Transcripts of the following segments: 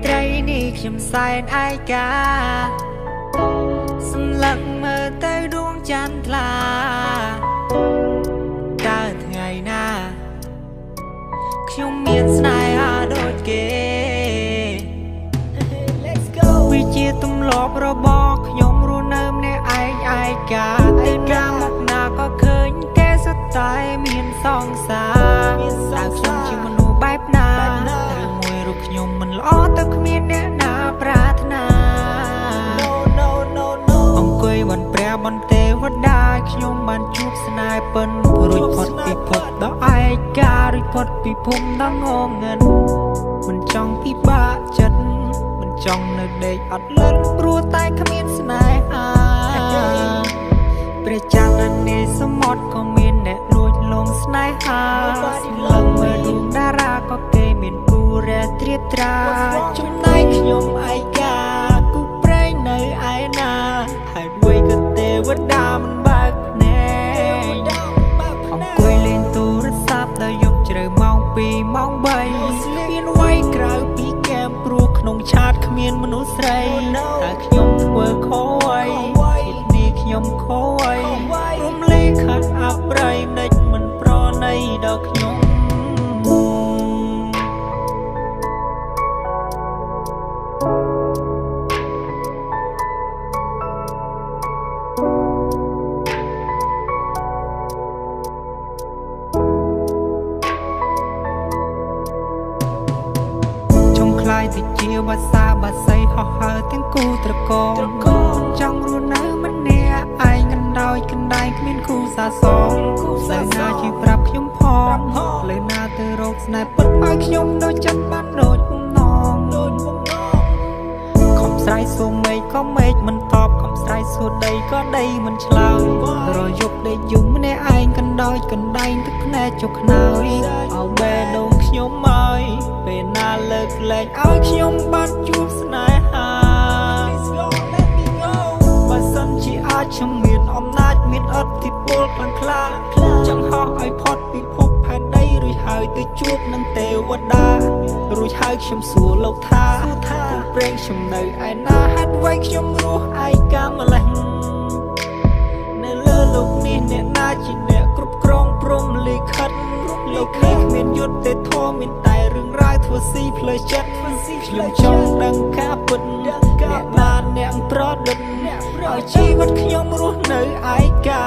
ត្រីនេះខ្ញុំសែនឯកាសម្លឹងមើលទៅដួងចន្ទថ្លាតើថ្ងៃណាខ្ញុំមានស្នេហាដូចគេវាជាទម្លាប់របស់ខ្ញុំរស់នៅម្នាក់ឯងឯកាទៅណាមកណាក៏ឃើញគេសុទ្ធតែមានសង្សារតើខ្ញុំជាមនុស្សបែបណាឬមួយរូបខ្ញុំមិនល្អទៅគ្មានអ្នកណាប្រាថ្នាអង្គុយបនព្រះបនទេវតាខ្ញុំបានជួបស្នេហ៍ពិនរួចផុតពីភពដល់ឯការួចផុតពីភូមិដល់ងងឹនមិនចង់ពិបាកចិត្តមិនចង់នៅដេកអត់លិនព្រោះតែគ្មានស្នេហាព្រះច័ន្ទនៃសមុទ្រក៏មានអ្នកលួចលងស្នេហាលងមើលដួងតារាក៏គេមានគូរះត្រៀបត្រាចំណែកខ្ញុំឯកាគូប្រេងនៅឯណាហើយមួយក៏ទេវតាមិនបើកភ្នែកអង្គុយលេងទូរស័ព្ទដល់យប់ជ្រៅម៉ោង2ម៉ោង3មានវាយក្រៅពីហ្គេមព្រោះក្នុងឆាតគ្មានមនុស្សស្រីតែខ្ញុំធ្វើខុសអីនេះខ្ញុំខុសអីរំលែកខាត់អប្រៃនិចមិនប្រណីដល់ខ្ញុំខ្លាយទៅជាភាសាបាសីហោះហើរទាំងគូត្រកងចង់រស់នៅម្នាក់ឯងកណ្ដោយកណ្ដែងគ្មានគូសាសងលើណាជួយប្រាប់ខ្ញុំផងលើណាទៅរកស្នេហ៍ពិតឲ្យខ្ញុំដូចចិត្តបានដូចបំណងខំស្រ័យសួរមេឃក៏មេឃមិនតបខំស្រ័យសួរដីក៏ដីមិនឆ្លើយរយប់ដេកយំម្នាក់ឯងកណ្ដោយកណ្ដែងទឹកភ្នែកចុះខ្នើយអោបេះដូងខ្ញុំឲ្យពេលណាលើកលែងឲ្យខ្ញុំបានជួបស្នេហាបើសិនជាអាចខ្ញុំមានអំណាចមានឥទ្ធិពលខ្លាំងក្លាចង់ហោះឲ្យផុតពីភពផែនដីរួចហើយទៅជួបនឹងទេវតារួចហើយខ្ញុំសួរលោកថាគូប្រេងខ្ញុំនៅឯណាហេតុអ្វីខ្ញុំរស់ឯកាម្លេះនៅលើលោកនេះអ្នកណាជាអ្នកគ្រប់គ្រងព្រំលិខិតលោកនេះគ្មានយុទ្ធធម៌មានតែរឿងរ៉ាវធ្វើស៊ីផ្លូវចិត្តខ្ញុំចង់ដឹងការពិតអ្នកណាអ្នកប្រឌិតឲ្យជីវិតខ្ញុំរស់នៅឯកា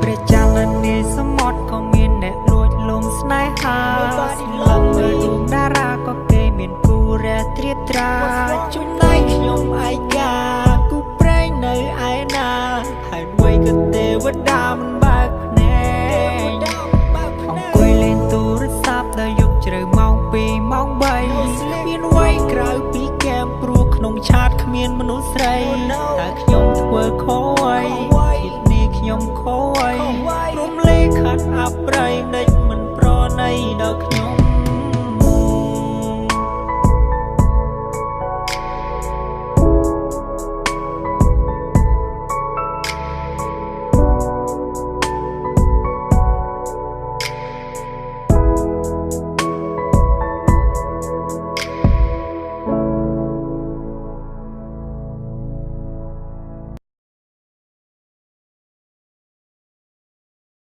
ព្រះច័ន្ទនៃសមុទ្រក៏មានអ្នកលួចលងស្នេហាលងមើលដួងតារាក៏គេមានគូរះត្រៀបត្រា